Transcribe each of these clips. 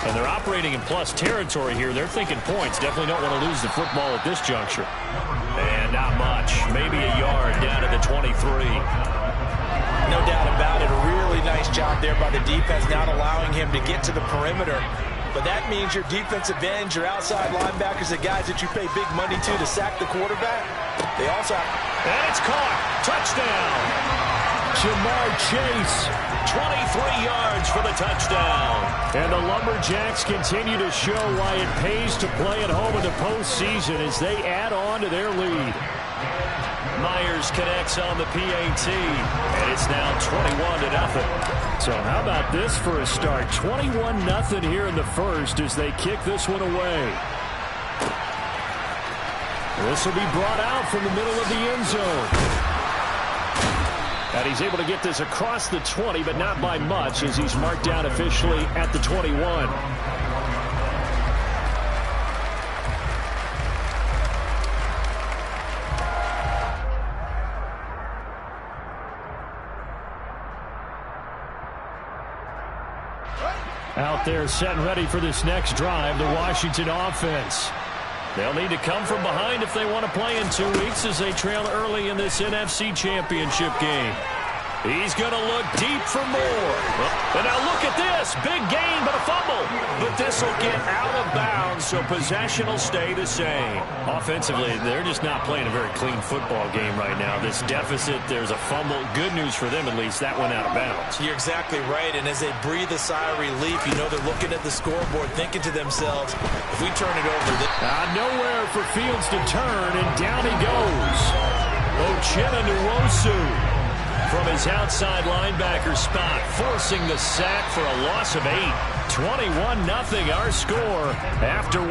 And they're operating in plus territory here. They're thinking points. Definitely don't want to lose the football at this juncture. And not much. Maybe a yard down to the 23. No doubt about it. A really nice job there by the defense, not allowing him to get to the perimeter. But that means your defensive ends, your outside linebackers, the guys that you pay big money to sack the quarterback, they also have... And it's caught. Touchdown. Ja'Marr Chase, 23 yards for the touchdown. And the Lumberjacks continue to show why it pays to play at home in the postseason as they add on to their lead. Myers connects on the PAT, and it's now 21-0. So how about this for a start? 21-0 here in the first as they kick this one away. This will be brought out from the middle of the end zone. And he's able to get this across the 20, but not by much as he's marked down officially at the 21. Out there set and ready for this next drive, the Washington offense. They'll need to come from behind if they want to play in 2 weeks as they trail early in this NFC Championship game. He's going to look deep for more. And now look at this. Big gain, but a fumble. But this will get out of bounds, so possession will stay the same. Offensively, they're just not playing a very clean football game right now. This deficit, there's a fumble. Good news for them, at least. That went out of bounds. You're exactly right. And as they breathe a sigh of relief, you know they're looking at the scoreboard, thinking to themselves, if we turn it over... Nowhere for Fields to turn, and down he goes. Uchenna Nwosu from his outside linebacker spot, forcing the sack for a loss of 8. 21-0 our score after 1.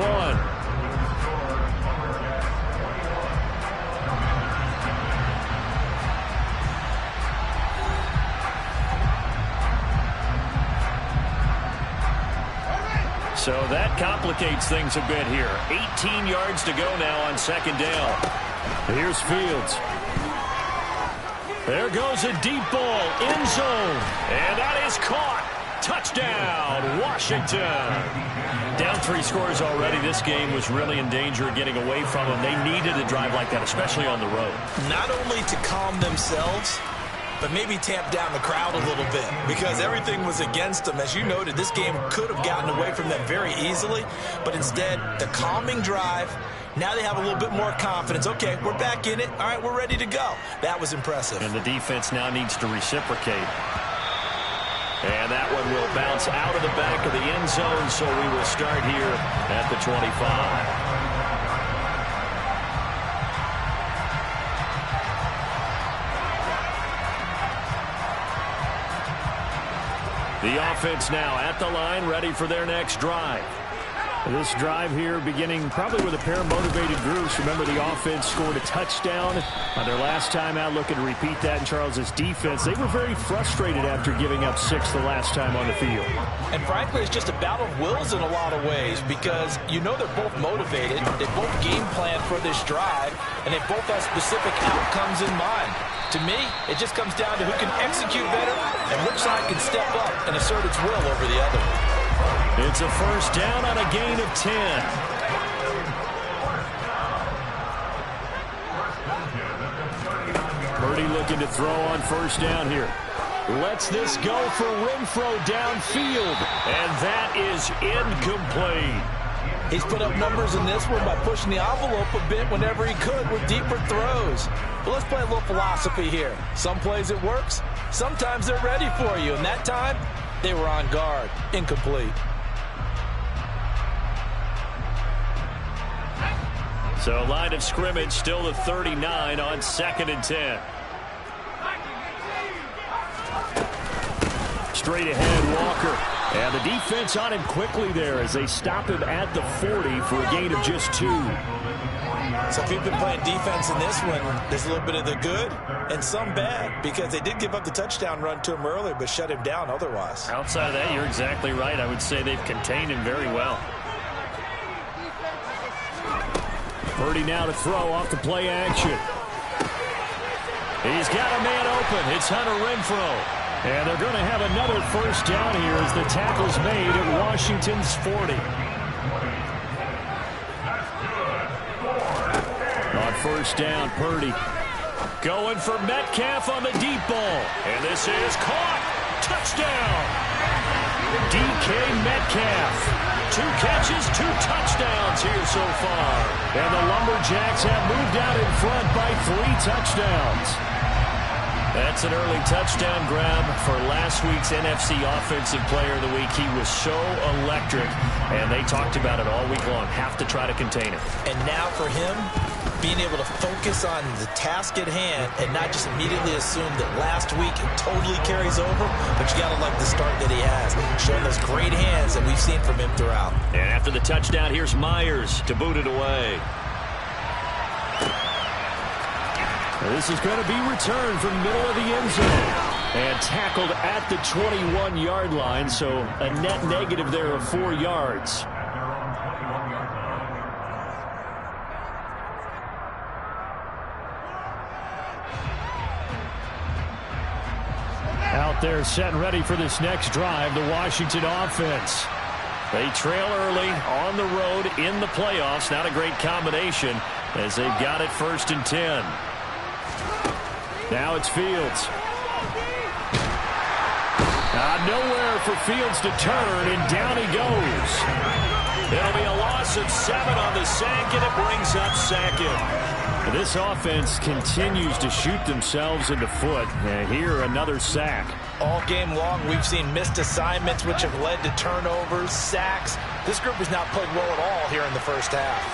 So that complicates things a bit here. 18 yards to go now on second down. Here's Fields. There goes a deep ball, end zone, and that is caught. Touchdown, Washington. Down 3 scores already. This game was really in danger of getting away from them. They needed a drive like that, especially on the road. Not only to calm themselves, but maybe tamp down the crowd a little bit because everything was against them. As you noted, this game could have gotten away from them very easily, but instead, the calming drive. Now they have a little bit more confidence. Okay, we're back in it. All right, we're ready to go. That was impressive. And the defense now needs to reciprocate. And that one will bounce out of the back of the end zone, so we will start here at the 25. The offense now at the line, ready for their next drive. This drive here beginning probably with a pair of motivated groups. Remember, the offense scored a touchdown on their last time out. Looking to repeat that in Charles's defense. They were very frustrated after giving up 6 the last time on the field. And frankly, it's just a battle of wills in a lot of ways because you know they're both motivated. They both game plan for this drive, and they both have specific outcomes in mind. To me, it just comes down to who can execute better and which side can step up and assert its will over the other. It's a first down on a gain of 10. Purdy looking to throw on first down here. Lets this go for Renfrow downfield. And that is incomplete. He's put up numbers in this one by pushing the envelope a bit whenever he could with deeper throws. But let's play a little philosophy here. Some plays it works. Sometimes they're ready for you. And that time, they were on guard. Incomplete. So line of scrimmage still the 39 on 2nd and 10. Straight ahead, Walker. And the defense on him quickly there as they stop him at the 40 for a gain of just 2. So if you've been playing defense in this one, there's a little bit of the good and some bad because they did give up the touchdown run to him earlier but shut him down otherwise. Outside of that, you're exactly right. I would say they've contained him very well. Purdy now to throw off the play action. He's got a man open. It's Hunter Renfrow. And they're going to have another first down here as the tackle's made at Washington's 40. On first down, Purdy going for Metcalf on the deep ball. And this is caught. Touchdown. DK Metcalf. 2 catches, 2 touchdowns here so far. And the Lumberjacks have moved out in front by 3 touchdowns. That's an early touchdown grab for last week's NFC Offensive Player of the Week. He was so electric, and they talked about it all week long. Have to try to contain it. And now for him, being able to focus on the task at hand and not just immediately assume that last week it totally carries over, but you got to like the start that he has, showing those great hands that we've seen from him throughout. And after the touchdown, here's Myers to boot it away. This is going to be returned from middle of the end zone and tackled at the 21-yard line, so a net negative there of 4 yards. Out there set and ready for this next drive, the Washington offense. They trail early on the road in the playoffs. Not a great combination as they've got it 1st and 10. Now it's Fields. Nowhere for Fields to turn, and down he goes. It'll be a loss of 7 on the sack, and it brings up Sackett. This offense continues to shoot themselves in the foot. And here, another sack. All game long, we've seen missed assignments, which have led to turnovers, sacks. This group has not played well at all here in the first half.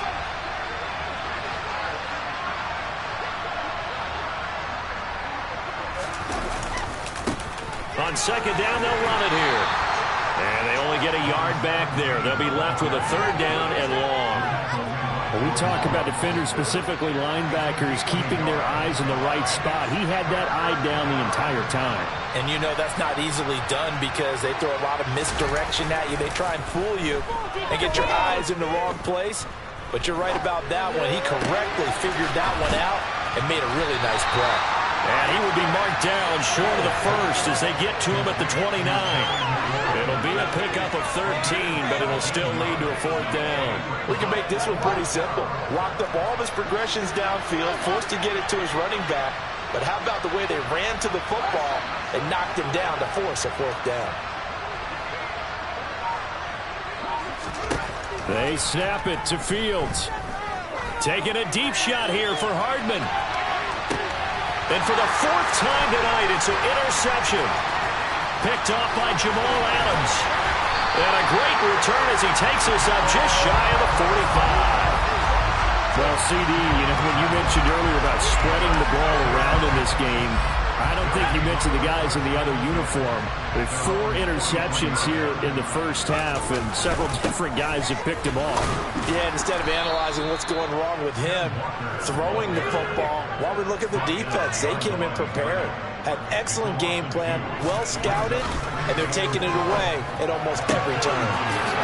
On 2nd down, they'll run it here. And they only get a yard back there. They'll be left with a 3rd down and long. When we talk about defenders, specifically linebackers, keeping their eyes in the right spot, he had that eye down the entire time. And you know that's not easily done because they throw a lot of misdirection at you. They try and fool you and get your eyes in the wrong place. But you're right about that one. He correctly figured that one out and made a really nice play. And he will be marked down short of the 1st as they get to him at the 29. It'll be a pickup of 13, but it'll still lead to a 4th down. We can make this one pretty simple. Locked up all of his progressions downfield, forced to get it to his running back. But how about the way they ran to the football and knocked him down to force a 4th down? They snap it to Fields. Taking a deep shot here for Hardman. And for the 4th time tonight, it's an interception. Picked off by Jamal Adams. And a great return as he takes us up just shy of the 45. Well, CD, when you mentioned earlier about spreading the ball around in this game, I don't think you mentioned the guys in the other uniform. With 4 interceptions here in the first half, and several different guys have picked him off. Yeah, instead of analyzing what's going wrong with him, throwing the football, while we look at the defense, they came in prepared. Had excellent game plan, well scouted, and they're taking it away at almost every turn.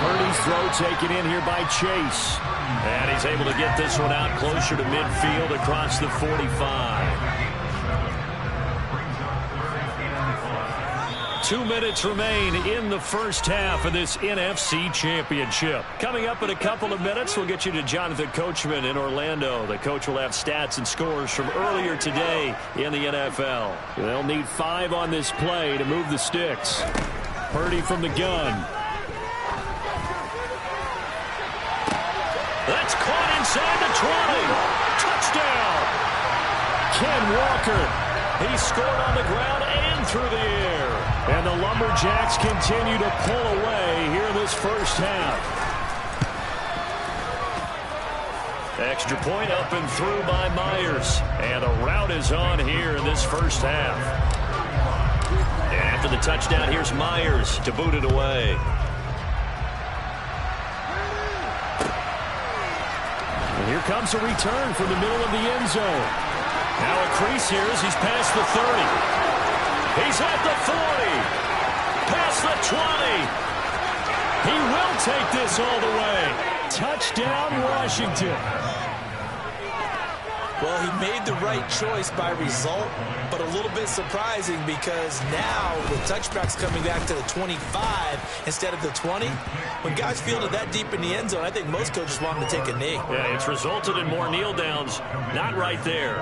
Purdy's throw taken in here by Chase. And he's able to get this one out closer to midfield across the 45. 2 minutes remain in the first half of this NFC Championship. Coming up in a couple of minutes, we'll get you to Jonathan Coachman in Orlando. The coach will have stats and scores from earlier today in the NFL. They'll need 5 on this play to move the sticks. Purdy from the gun. That's caught inside the 20. Touchdown! Ken Walker. He scored on the ground and through the air. And the Lumberjacks continue to pull away here in this first half. Extra point up and through by Myers. And the route is on here in this first half. And after the touchdown, here's Myers to boot it away. And here comes a return from the middle of the end zone. Now a crease here as he's past the 30. He's at the 40, past the 20. He will take this all the way. Touchdown, Washington. Well, he made the right choice by result, but a little bit surprising because now with touchbacks coming back to the 25 instead of the 20, when guys fielded that deep in the end zone, I think most coaches want them to take a knee. Yeah, it's resulted in more kneel downs. Not right there.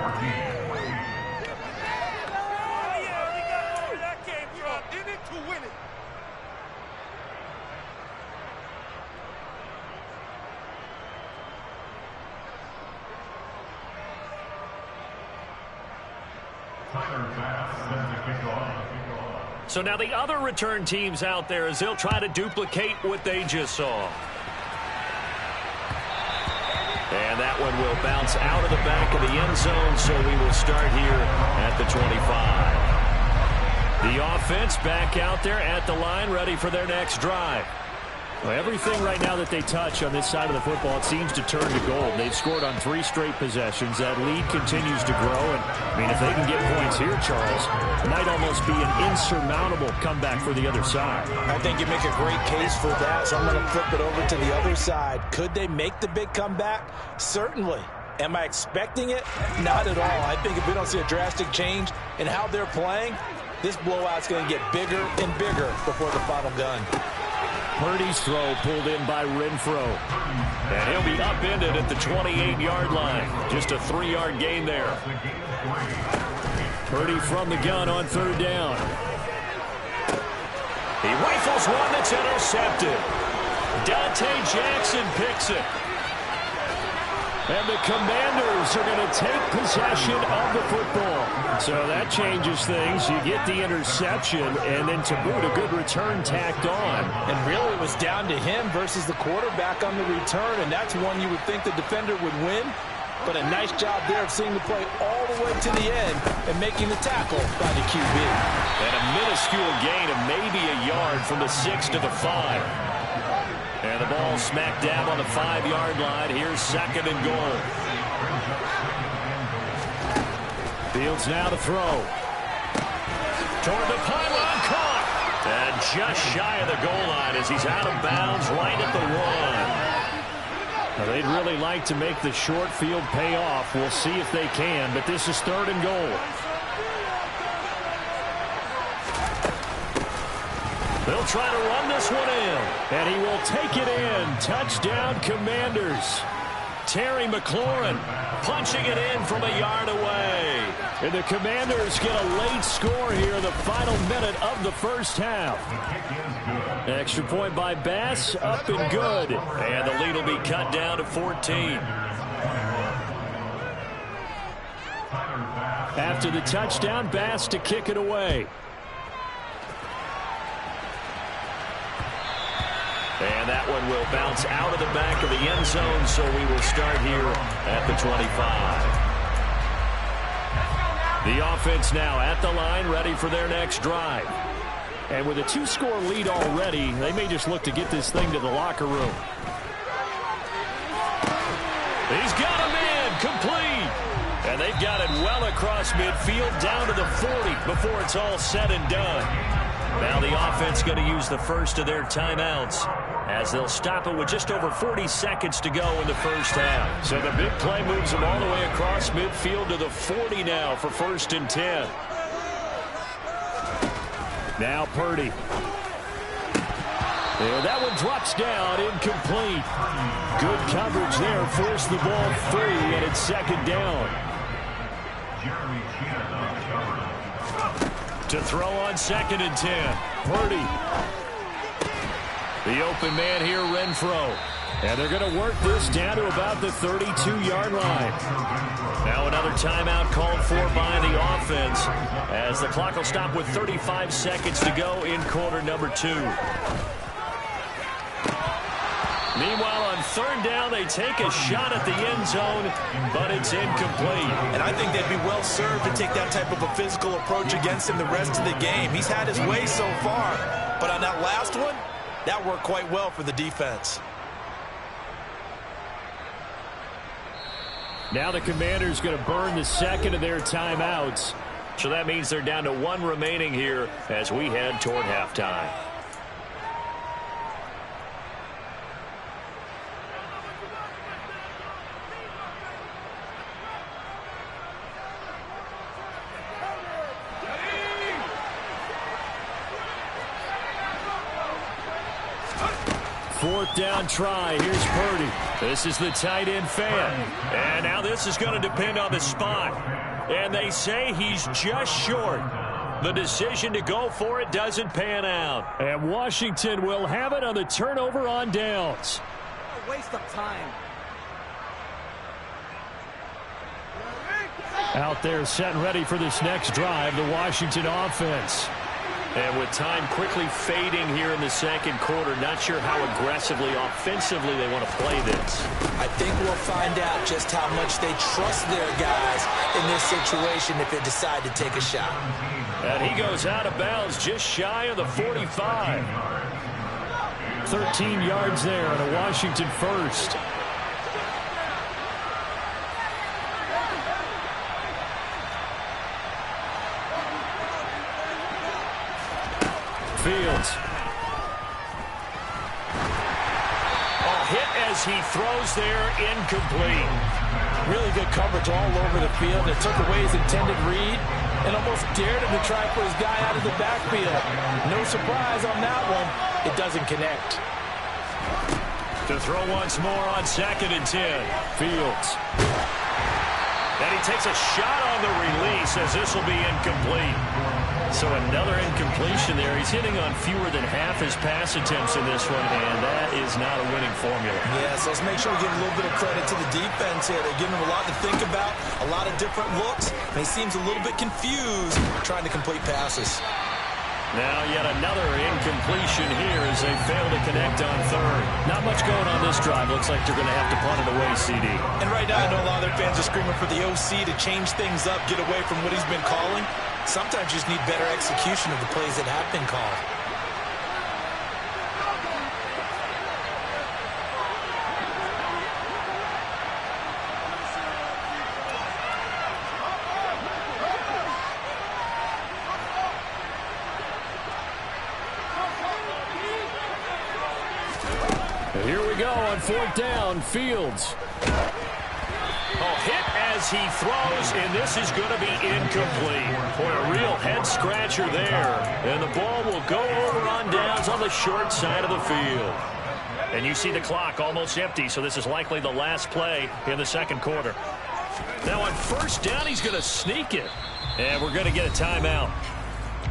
So now the other return teams out there as they'll try to duplicate what they just saw. And that one will bounce out of the back of the end zone, so we will start here at the 25. The offense back out there at the line, ready for their next drive. Well, everything right now that they touch on this side of the football, it seems to turn to gold. They've scored on 3 straight possessions. That lead continues to grow. And, I mean, if they can get points here, Charles, it might almost be an insurmountable comeback for the other side. I think you make a great case for that, so I'm going to flip it over to the other side. Could they make the big comeback? Certainly. Am I expecting it? Not at all. I think if we don't see a drastic change in how they're playing, this blowout's going to get bigger and bigger before the final gun. Purdy's throw pulled in by Renfro. And he'll be upended at the 28-yard line. Just a 3-yard gain there. Purdy from the gun on 3rd down. He rifles one that's intercepted. Dante Jackson picks it. And the Commanders are going to take possession of the football. So that changes things. You get the interception, and then to boot, a good return tacked on. And really, it was down to him versus the quarterback on the return, and that's one you would think the defender would win. But a nice job there of seeing the play all the way to the end and making the tackle by the QB. And a minuscule gain of maybe a yard from the 6 to the 5. And the ball smack dab on the 5-yard line. Here's 2nd and goal. Fields now to throw. Toward the pylon, caught. And just shy of the goal line as he's out of bounds right at the 1. Now they'd really like to make the short field pay off. We'll see if they can, but this is 3rd and goal. They'll try to run this one in, and he will take it in. Touchdown, Commanders. Terry McLaurin punching it in from a yard away. And the Commanders get a late score here, the final minute of the first half. Extra point by Bass, up and good. And the lead will be cut down to 14. After the touchdown, Bass to kick it away. And that one will bounce out of the back of the end zone, so we will start here at the 25. The offense now at the line, ready for their next drive. And with a 2-score lead already, they may just look to get this thing to the locker room. He's got him in, complete. And they've got it well across midfield, down to the 40 before it's all said and done. Now the offense going to use the first of their timeouts as they'll stop it with just over 40 seconds to go in the first half. So the big play moves them all the way across midfield to the 40 now for 1st and 10. Now Purdy. And that one drops down, incomplete. Good coverage there, forced the ball free, and it's 2nd down. To throw on 2nd and 10. Purdy. The open man here, Renfro. And they're going to work this down to about the 32-yard line. Now another timeout called for by the offense as the clock will stop with 35 seconds to go in quarter number 2. Meanwhile, on 3rd down, they take a shot at the end zone, but it's incomplete. And I think they'd be well served to take that type of a physical approach against him the rest of the game. He's had his way so far, but on that last one, that worked quite well for the defense. Now the Commanders going to burn the 2nd of their timeouts. So that means they're down to 1 remaining here as we head toward halftime. 4th down try. Here's Purdy. This is the tight end fan. And now this is going to depend on the spot. And they say he's just short. The decision to go for it doesn't pan out. And Washington will have it on the turnover on downs. A waste of time. Out there set and ready for this next drive, the Washington offense. And with time quickly fading here in the second quarter, not sure how aggressively, offensively they want to play this. I think we'll find out just how much they trust their guys in this situation if they decide to take a shot. And he goes out of bounds just shy of the 45. 13 yards there and a Washington first. Fields. Hit as he throws there, incomplete. Really good coverage all over the field. It took away his intended read and almost dared him to try and put his guy out of the backfield. No surprise on that one. It doesn't connect. To throw once more on 2nd and 10. Fields. And he takes a shot on the release as this will be incomplete. So another incompletion there. He's hitting on fewer than half his pass attempts in this one, and that is not a winning formula. Yeah, so let's make sure we give a little bit of credit to the defense here. They're giving him a lot to think about, a lot of different looks, and he seems a little bit confused trying to complete passes. Now yet another incompletion here as they fail to connect on 3rd. Not much going on this drive. Looks like they're going to have to punt it away, CD. And right now I know a lot of their fans are screaming for the OC to change things up, get away from what he's been calling. Sometimes you just need better execution of the plays that have been called. Here we go on 4th down. Fields. Hit as he throws, and this is going to be incomplete. Boy, a real head-scratcher there. And the ball will go over on downs on the short side of the field. And you see the clock almost empty, so this is likely the last play in the second quarter. Now on 1st down, he's going to sneak it. And we're going to get a timeout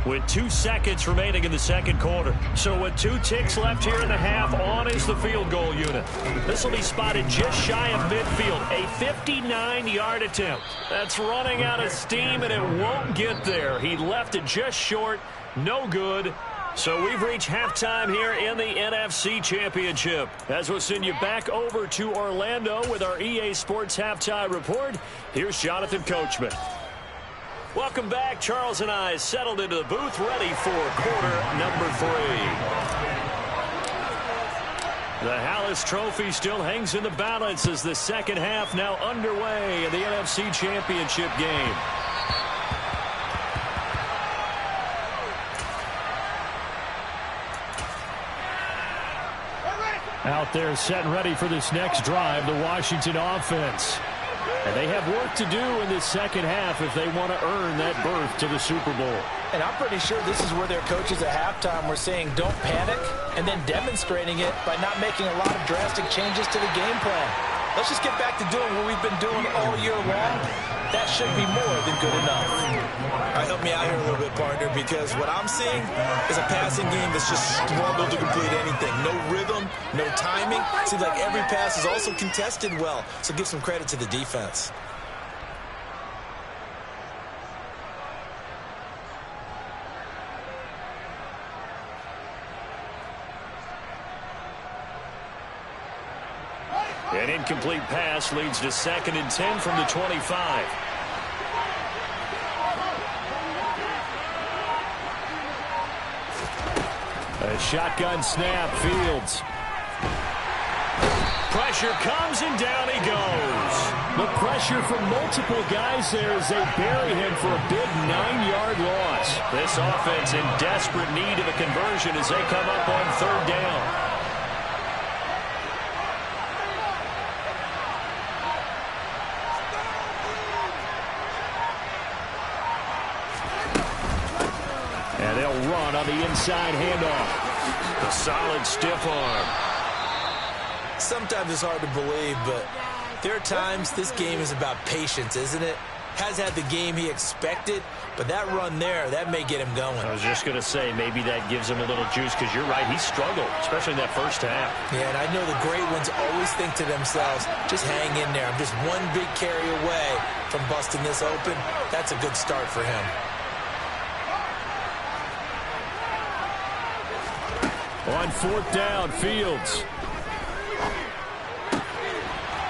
with 2 seconds remaining in the second quarter. So with 2 ticks left here in the half, on is the field goal unit. This will be spotted just shy of midfield. A 59-yard attempt. That's running out of steam, and it won't get there. He left it just short. No good. So we've reached halftime here in the NFC Championship. As we'll send you back over to Orlando with our EA Sports Halftime Report, here's Jonathan Coachman. Welcome back. Charles and I settled into the booth, ready for quarter number 3. The Hallis Trophy still hangs in the balance as the second half now underway in the NFC Championship game. Out there set and ready for this next drive, the Washington offense. And they have work to do in this second half if they want to earn that berth to the Super Bowl. And I'm pretty sure this is where their coaches at halftime were saying don't panic, and then demonstrating it by not making a lot of drastic changes to the game plan. Let's just get back to doing what we've been doing all year long. That should be more than good enough. All right, help me out here a little bit, partner, because what I'm seeing is a passing game that's just struggled to complete anything. No rhythm, no timing. Seems like every pass is also contested well, so give some credit to the defense. An incomplete pass leads to 2nd and 10 from the 25. A shotgun snap. Fields. Pressure comes and down he goes. The pressure from multiple guys there as they bury him for a big 9-yard loss. This offense in desperate need of a conversion as they come up on 3rd down. And they'll run on the inside handoff. A solid stiff arm. Sometimes it's hard to believe, but there are times this game is about patience, isn't it? Has had the game he expected, but that run there, that may get him going. I was just going to say, maybe that gives him a little juice, because you're right, he struggled, especially in that first half. Yeah, and I know the great ones always think to themselves, just hang in there. I'm just one big carry away from busting this open. That's a good start for him. On fourth down, Fields.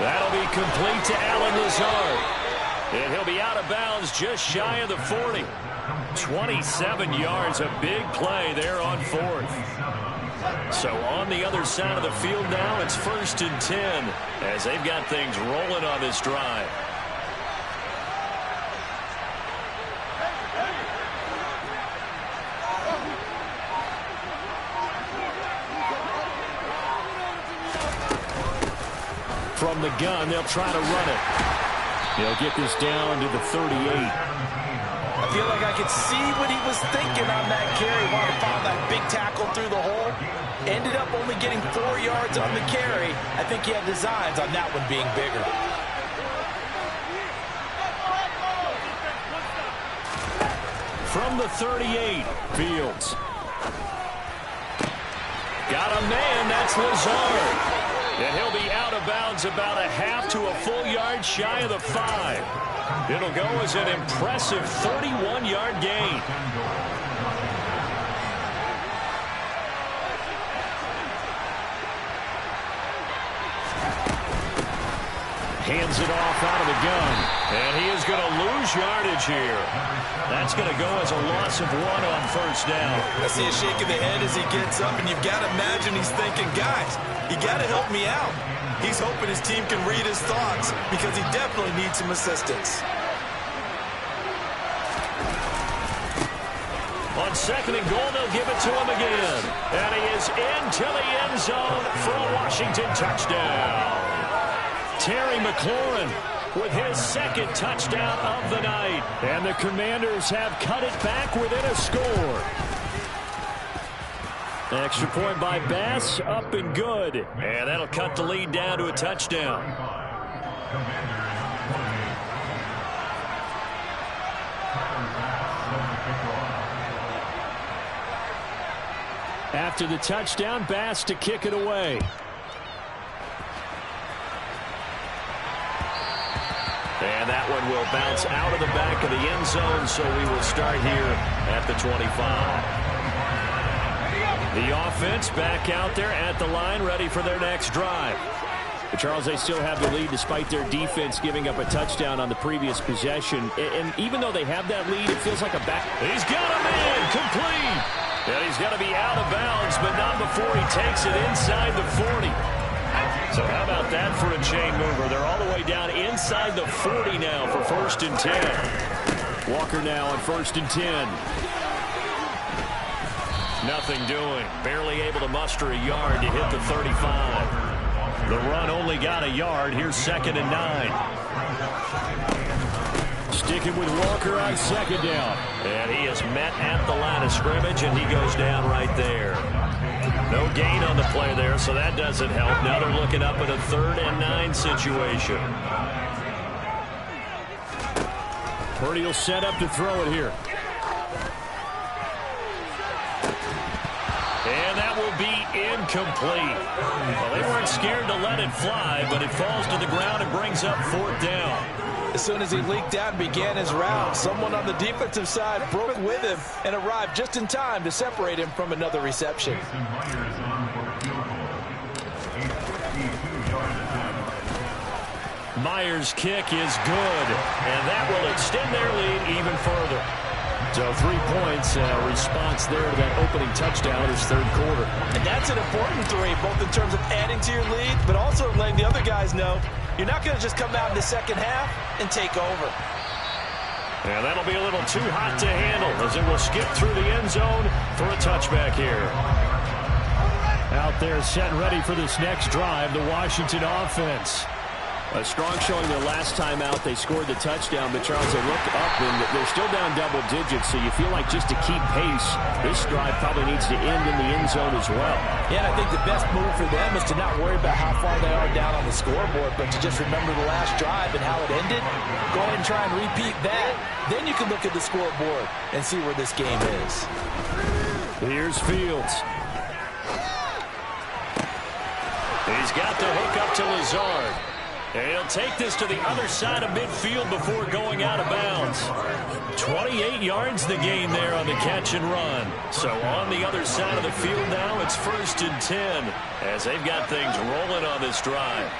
That'll be complete to Allen Lazard. And he'll be out of bounds just shy of the 40. 27 yards, a big play there on fourth. So on the other side of the field now, it's 1st and 10 as they've got things rolling on this drive. From the gun, they'll try to run it. They'll get this down to the 38. I feel like I could see what he was thinking on that carry. Wanted to follow that big tackle through the hole. Ended up only getting 4 yards on the carry. I think he had designs on that one being bigger. From the 38, Fields. Got a man, that's Lazard. And he'll be out of bounds about a half to a full yard shy of the 5. It'll go as an impressive 31-yard gain. Hands it off out of the gun. And he is going to lose yardage here. That's going to go as a loss of 1 on first down. I see a shake of the head as he gets up, and you've got to imagine he's thinking, guys, you got to help me out. He's hoping his team can read his thoughts because he definitely needs some assistance. On 2nd and goal, they'll give it to him again. And he is into the end zone for a Washington touchdown. Terry McLaurin with his 2nd touchdown of the night. And the Commanders have cut it back within a score. Extra point by Bass, up and good. And that'll cut the lead down to a touchdown. After the touchdown, Bass to kick it away. And that one will bounce out of the back of the end zone, so we will start here at the 25. The offense back out there at the line, ready for their next drive. But Charles, they still have the lead despite their defense giving up a touchdown on the previous possession. And even though they have that lead, it feels like a back. He's got a man, complete. And he's got to be out of bounds, but not before he takes it inside the 40. So how about that for a chain mover? They're all the way down inside the 40 now for 1st and 10. Walker now on 1st and 10. Nothing doing. Barely able to muster a yard to hit the 35. The run only got a yard. Here's 2nd and 9. Sticking with Walker on 2nd down. And he is met at the line of scrimmage, and he goes down right there. No gain on the play there, so that doesn't help. Now they're looking up at a 3rd and 9 situation. Purdy will set up to throw it here. And that will be incomplete. Well, they weren't scared to let it fly, but it falls to the ground and brings up 4th down. As soon as he leaked out and began his route, someone on the defensive side broke with him and arrived just in time to separate him from another reception. Myers' kick is good, and that will extend their lead even further. So 3 points, response there to that opening touchdown is 3rd quarter. And that's an important 3, both in terms of adding to your lead, but also letting the other guys know you're not going to just come out in the second half and take over. And that'll be a little too hot to handle as it will skip through the end zone for a touchback here. Out there set and ready for this next drive, the Washington offense. A strong showing their last time out. They scored the touchdown, but Charles, they look up and they're still down double digits, so you feel like just to keep pace, this drive probably needs to end in the end zone as well. Yeah, and I think the best move for them is to not worry about how far they are down on the scoreboard, but to just remember the last drive and how it ended. Go ahead and try and repeat that. Then you can look at the scoreboard and see where this game is. Here's Fields. He's got the hook up to Lazard. And he'll take this to the other side of midfield before going out of bounds. 28 yards the gain there on the catch and run. So on the other side of the field now, it's 1st and 10 as they've got things rolling on this drive.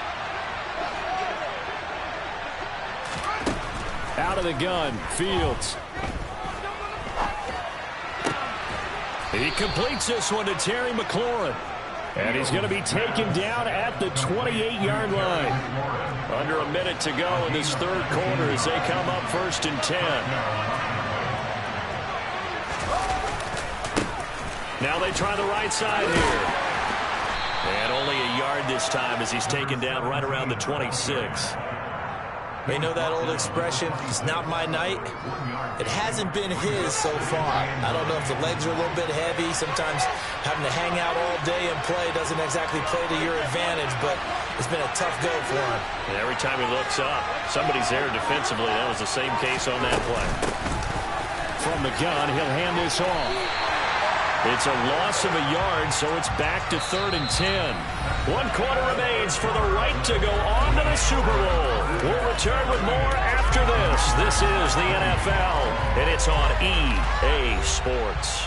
Out of the gun, Fields. He completes this one to Terry McLaurin. And he's going to be taken down at the 28-yard line. Under a minute to go in this third quarter as they come up 1st and 10. Now they try the right side here. And only a yard this time as he's taken down right around the 26. You know that old expression, it's not my night? It hasn't been his so far. I don't know if the legs are a little bit heavy. Sometimes having to hang out all day and play doesn't exactly play to your advantage, but it's been a tough go for him. And every time he looks up, somebody's there defensively. That was the same case on that play. From the gun, he'll hand this off. It's a loss of a yard, so it's back to 3rd and 10. 1 quarter remains for the right to go on to the Super Bowl. We'll return with more after this. This is the NFL, and it's on EA Sports.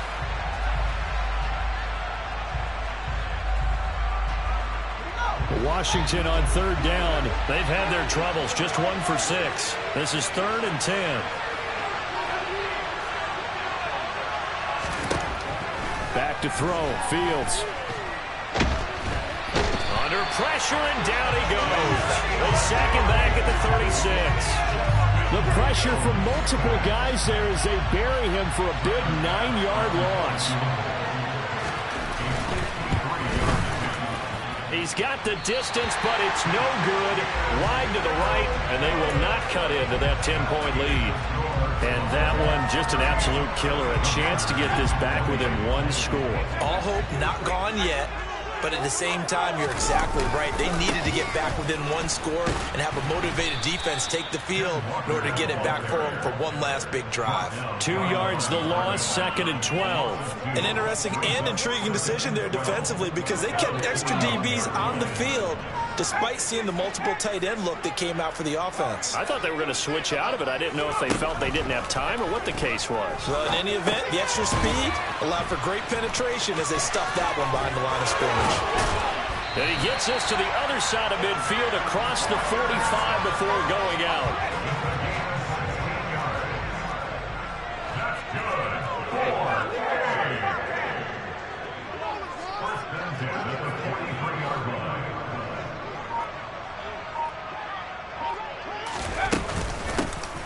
Washington on 3rd down. They've had their troubles, just 1 for 6. This is 3rd and 10. Back to throw, Fields. Under pressure, and down he goes. They sack him back at the 36. The pressure from multiple guys there as they bury him for a big 9-yard loss. He's got the distance, but it's no good. Wide to the right, and they will not cut into that 10-point lead. And that one, just an absolute killer. A chance to get this back within 1 score. All hope not gone yet. But at the same time, you're exactly right. They needed to get back within 1 score and have a motivated defense take the field in order to get it back for them for one last big drive. 2 yards the loss, 2nd and 12. An interesting and intriguing decision there defensively because they kept extra DBs on the field despite seeing the multiple tight end look that came out for the offense. I thought they were going to switch out of it. I didn't know if they felt they didn't have time or what the case was. Well, in any event, the extra speed allowed for great penetration as they stuffed that one behind the line of scrimmage. And he gets us to the other side of midfield across the 45 before going out.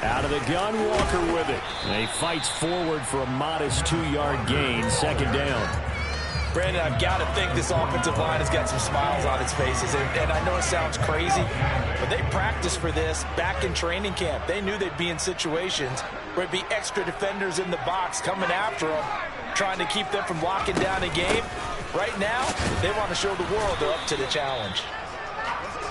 Out of the gun, Walker with it. And he fights forward for a modest 2-yard gain, 2nd down. Brandon, I've got to think this offensive line has got some smiles on its faces. And I know it sounds crazy, but they practiced for this back in training camp. They knew they'd be in situations where it'd be extra defenders in the box coming after them, trying to keep them from locking down a game. Right now, they want to show the world they're up to the challenge.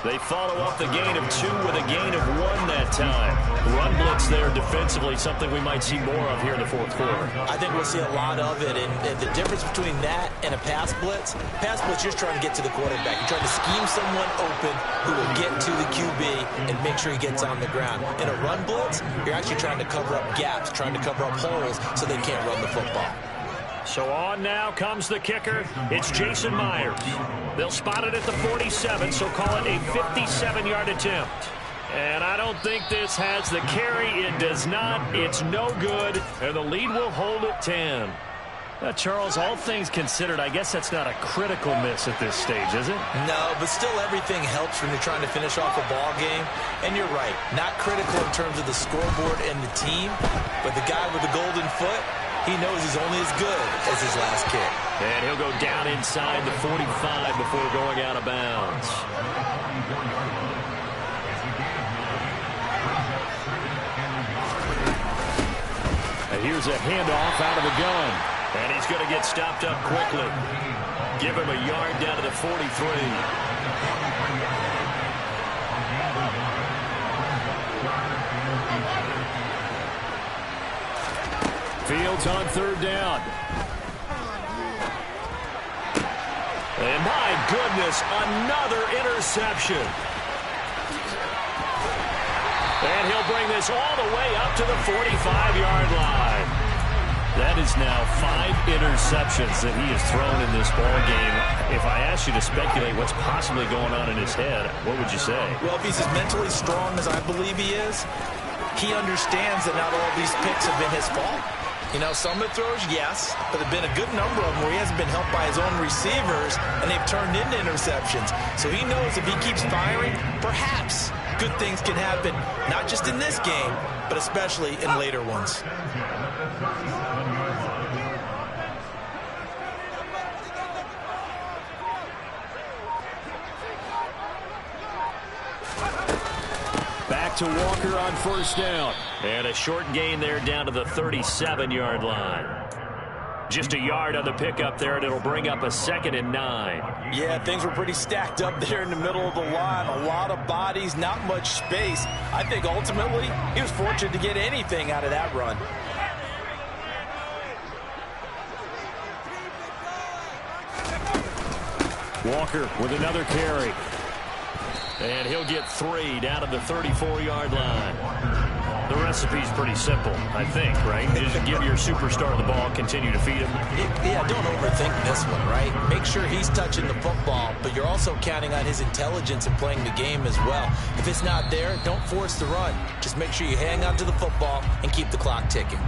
They follow up the gain of 2 with a gain of 1 that time. Run blitz there defensively, something we might see more of here in the 4th quarter. I think we'll see a lot of it, and the difference between that and a pass blitz, you're just trying to get to the quarterback. You're trying to scheme someone open who will get to the QB and make sure he gets on the ground. In a run blitz, you're actually trying to cover up gaps, trying to cover up holes so they can't run the football. So on now comes the kicker. It's Jason Myers. They'll spot it at the 47, so call it a 57-yard attempt. And I don't think this has the carry. It does not. It's no good. And the lead will hold at 10. Charles, all things considered, I guess that's not a critical miss at this stage, is it? No, but still everything helps when you're trying to finish off a ball game. And you're right, not critical in terms of the scoreboard and the team, but the guy with the golden foot, he knows he's only as good as his last kick. And he'll go down inside the 45 before going out of bounds. here's a handoff out of the gun. And he's going to get stopped up quickly. Give him a yard down to the 43. Fields on third down. And my goodness, another interception. And he'll bring this all the way up to the 45-yard line. That is now 5 interceptions that he has thrown in this ball game. If I asked you to speculate what's possibly going on in his head, what would you say? Well, if he's as mentally strong as I believe he is, he understands that not all these picks have been his fault. You know, some of the throws, yes, but there have been a good number of them where he hasn't been helped by his own receivers, and they've turned into interceptions. So he knows if he keeps firing, perhaps good things can happen, not just in this game, but especially in later ones. Back to Walker on first down. And a short gain there down to the 37-yard line. Just a yard on the pickup there, and it'll bring up a 2nd and 9. Yeah, things were pretty stacked up there in the middle of the line. A lot of bodies, not much space. I think ultimately he was fortunate to get anything out of that run. Walker with another carry. And he'll get 3 down to the 34-yard line. The recipe's pretty simple, I think, right? Just give your superstar the ball, continue to feed him. Yeah, don't overthink this one, right? Make sure he's touching the football, but you're also counting on his intelligence in playing the game as well. If it's not there, don't force the run. Just make sure you hang on to the football and keep the clock ticking.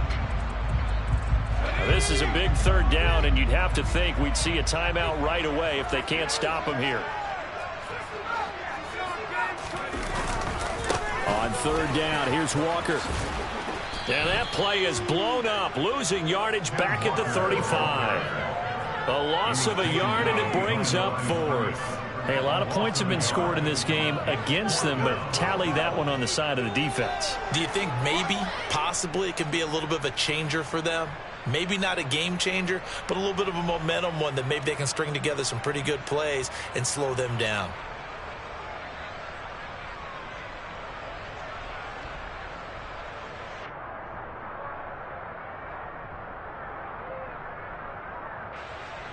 Now, this is a big third down, and you'd have to think we'd see a timeout right away if they can't stop him here. On third down, here's Walker. And that play is blown up, losing yardage back at the 35. A loss of a yard, and it brings up 4th. Hey, a lot of points have been scored in this game against them, but tally that one on the side of the defense. Do you think maybe, possibly, it could be a little bit of a changer for them? Maybe not a game changer, but a little bit of a momentum one that maybe they can string together some pretty good plays and slow them down.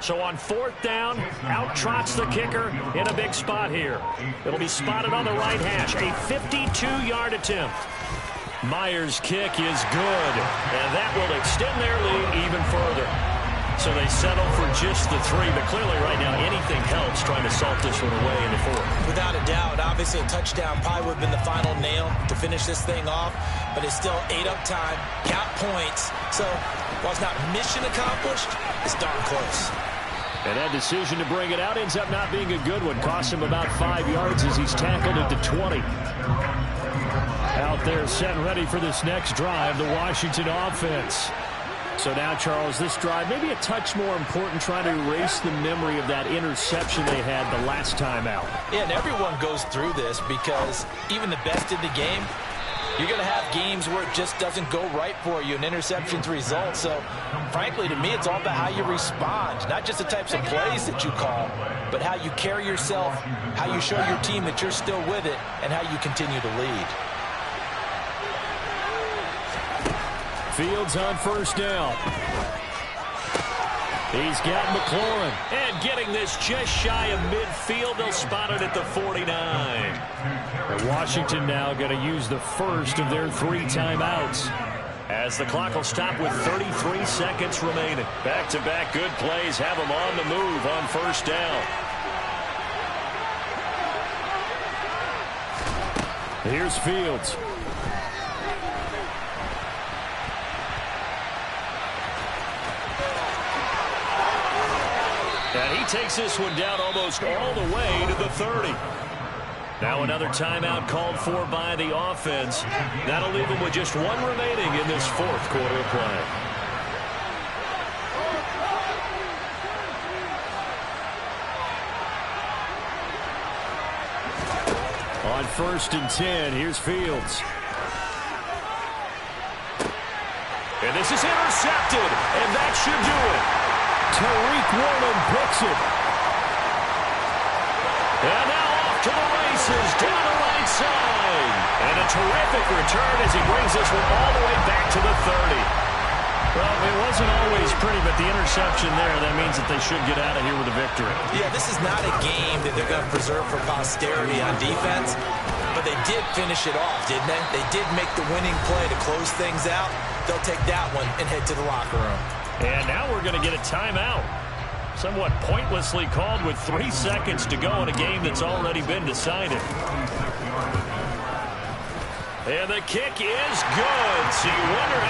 So on fourth down, out trots the kicker in a big spot here. It'll be spotted on the right hash. A 52-yard attempt. Myers' kick is good, and that will extend their lead even further. So they settle for just the 3, but clearly right now anything helps trying to salt this one away in the 4th. Without a doubt, obviously a touchdown probably would have been the final nail to finish this thing off, but it's still 8 up time, got points. So while it's not mission accomplished, it's darn close. And that decision to bring it out ends up not being a good one. Cost him about 5 yards as he's tackled at the 20. Out there set and ready for this next drive, the Washington offense. So now, Charles, this drive maybe a touch more important, trying to erase the memory of that interception they had the last time out. Yeah, and everyone goes through this because even the best in the game, you're going to have games where it just doesn't go right for you, and interceptions result. So, frankly, to me, it's all about how you respond, not just the types of plays that you call, but how you carry yourself, how you show your team that you're still with it, and how you continue to lead. Fields on first down. He's got McLaurin. And getting this just shy of midfield. They'll spot it at the 49. And Washington now going to use the first of their 3 timeouts, as the clock will stop with 33 seconds remaining. Back-to-back good plays have them on the move on first down. Here's Fields. And he takes this one down almost all the way to the 30. Now another timeout called for by the offense. That'll leave them with just 1 remaining in this 4th quarter of play. On 1st and 10, here's Fields. And this is intercepted, and that should do it. Tariq Woolen picks it. And now off to the races, down the right side. And a terrific return as he brings this one all the way back to the 30. Well, it wasn't always pretty, but the interception there, that means that they should get out of here with a victory. Yeah, this is not a game that they're going to preserve for posterity on defense, but they did finish it off, didn't they? They did make the winning play to close things out. They'll take that one and head to the locker room. And now we're going to get a timeout. Somewhat pointlessly called with 3 seconds to go in a game that's already been decided. And the kick is good, so you wonder how